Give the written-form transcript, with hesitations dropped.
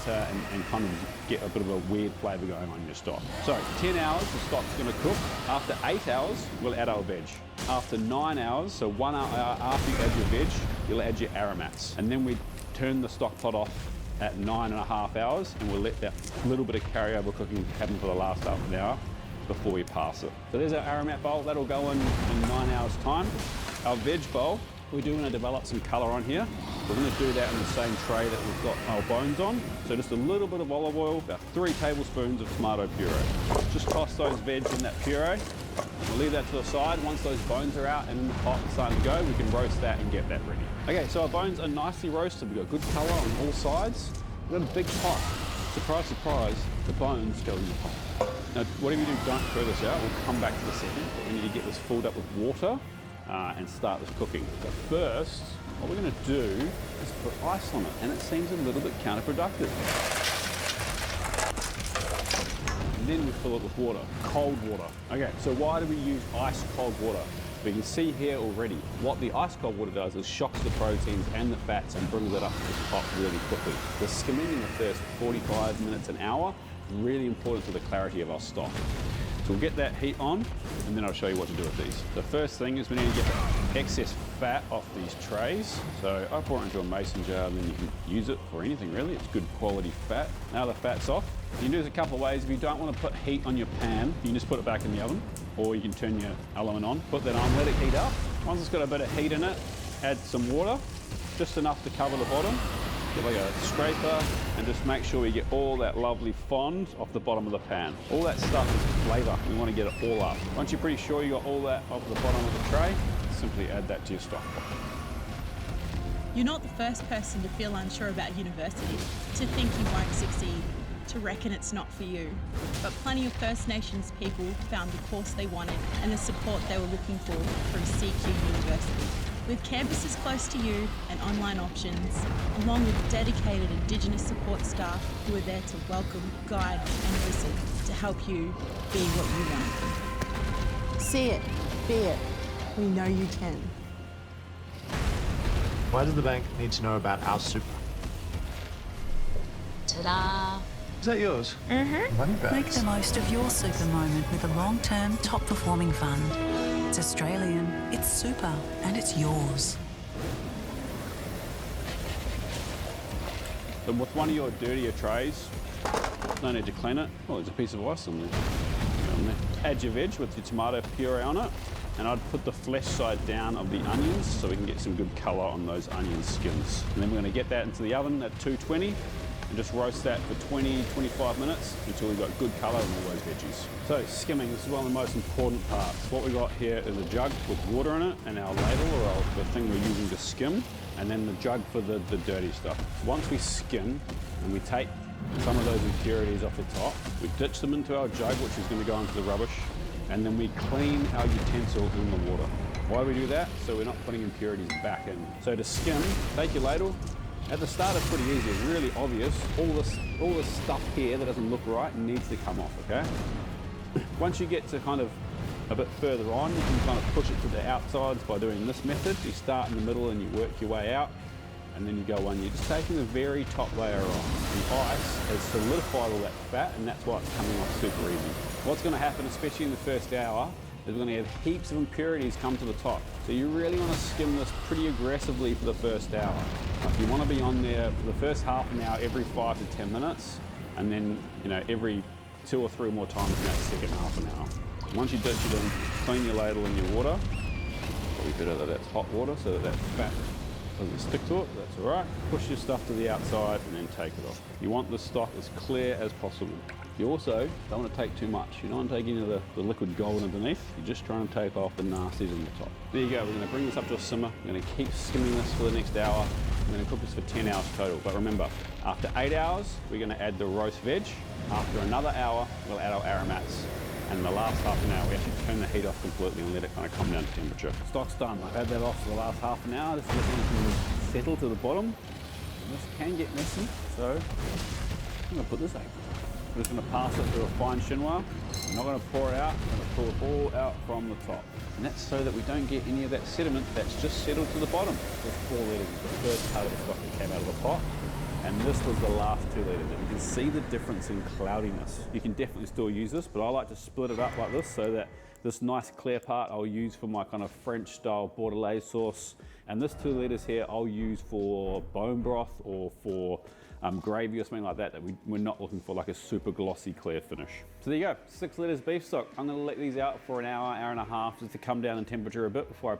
bitter and kind of get a bit of a weird flavour going on in your stock. So 10 hours, the stock's going to cook. After 8 hours, we'll add our veg. After 9 hours, so 1 hour after you add your veg, you'll add your aromats. And then we turn the stock pot off at 9.5 hours, and we'll let that little bit of carryover cooking happen for the last half an hour before we pass it. So there's our aromat bowl. That'll go in 9 hours time. Our veg bowl, we do want to develop some colour on here. We're going to do that in the same tray that we've got our bones on. So just a little bit of olive oil, about 3 tablespoons of tomato puree. Just toss those veg in that puree. We'll leave that to the side. Once those bones are out and in the pot and starting to go, we can roast that and get that ready. Okay, so our bones are nicely roasted. We've got good colour on all sides. We've got a big pot. Surprise, surprise, the bones go in the pot. Now, whatever you do, don't throw this out. We'll come back to the second. We need to get this filled up with water and start this cooking. But first, what we're going to do is put ice on it, and it seems a little bit counterproductive. And then we fill it with water, cold water. Okay, so why do we use ice cold water? We can see here already what the ice cold water does is shocks the proteins and the fats and brings it up to the top really quickly. The skimming in the first 45 minutes, an hour, really important to the clarity of our stock. So we'll get that heat on, and then I'll show you what to do with these. The first thing is we need to get the excess fat off these trays. So I pour it into a mason jar, and then you can use it for anything really. It's good quality fat. Now the fat's off. You can do this a couple of ways. If you don't want to put heat on your pan, you can just put it back in the oven, or you can turn your element on, put that on, let it heat up. Once it's got a bit of heat in it, add some water, just enough to cover the bottom. Get like a scraper and just make sure we get all that lovely fond off the bottom of the pan. All that stuff is flavour. We want to get it all up. Once you're pretty sure you got all that off the bottom of the tray, simply add that to your stock pot. You're not the first person to feel unsure about university, to think you won't succeed, to reckon it's not for you. But plenty of First Nations people found the course they wanted and the support they were looking for from CQ University. With campuses close to you and online options, along with dedicated Indigenous support staff who are there to welcome, guide and listen to help you be what you want. See it, be it. We know you can. Why does the bank need to know about our super? Ta-da! Is that yours? Mm-hmm. Money bags. Make the most of your super moment with a long-term, top-performing fund. It's Australian, it's super, and it's yours. So with one of your dirtier trays, no need to clean it. Oh, there's a piece of ice on there. Add your veg with your tomato puree on it, and I'd put the flesh side down of the onions so we can get some good colour on those onion skins. And then we're going to get that into the oven at 220 and just roast that for 20-25 minutes until we've got good colour on all those veggies. So skimming, this is one of the most important parts. What we got here is a jug with water in it and our ladle, or the thing we're using to skim, and then the jug for the dirty stuff. Once we skim and we take some of those impurities off the top, we ditch them into our jug, which is going to go into the rubbish, and then we clean our utensil in the water. Why do we do that? So we're not putting impurities back in. So to skim, take your ladle. At the start it's pretty easy, it's really obvious. All this stuff here that doesn't look right needs to come off, okay? Once you get to kind of a bit further on, you can kind of push it to the outsides by doing this method. You start in the middle and you work your way out, and then you go on. You're just taking the very top layer off. The ice has solidified all that fat, and that's why it's coming off super easy. What's going to happen, especially in the first hour, is we're going to have heaps of impurities come to the top. So you really want to skim this pretty aggressively for the first hour. If you want to be on there for the first half an hour every 5 to 10 minutes, and then every 2 or 3 more times in that second half an hour. Once you ditch it in, clean your ladle in your water. Probably better that that's hot water so that that fat doesn't stick to it. That's all right. Push your stuff to the outside and then take it off. You want the stock as clear as possible. You also don't want to take too much. You don't want to take any of the liquid gold underneath. You're just trying to take off the nasties in the top. There you go. We're going to bring this up to a simmer. We're going to keep skimming this for the next hour. We're going to cook this for 10 hours total. But remember, after 8 hours, we're going to add the roast veg. After another hour, we'll add our aromats. And in the last half an hour, we actually turn the heat off completely and let it kind of come down to temperature. Stock's done. I've had that off for the last half an hour. Just let it settle to the bottom. And this can get messy, so I'm going to put this out. We're just going to pass it through a fine chinois. We're not going to pour it out. We're going to pull it all out from the top. And that's so that we don't get any of that sediment that's just settled to the bottom. There's 4 litres is the first part of the stock that came out of the pot. And this was the last 2 liters. And you can see the difference in cloudiness. You can definitely still use this, but I like to split it up like this so that this nice clear part I'll use for my kind of French style Borealis sauce. And this 2 liters here I'll use for bone broth or for gravy or something like that, we're not looking for like a super glossy clear finish. So there you go, 6 liters beef stock. I'm gonna let these out for an hour, hour and a half just to come down in temperature a bit before I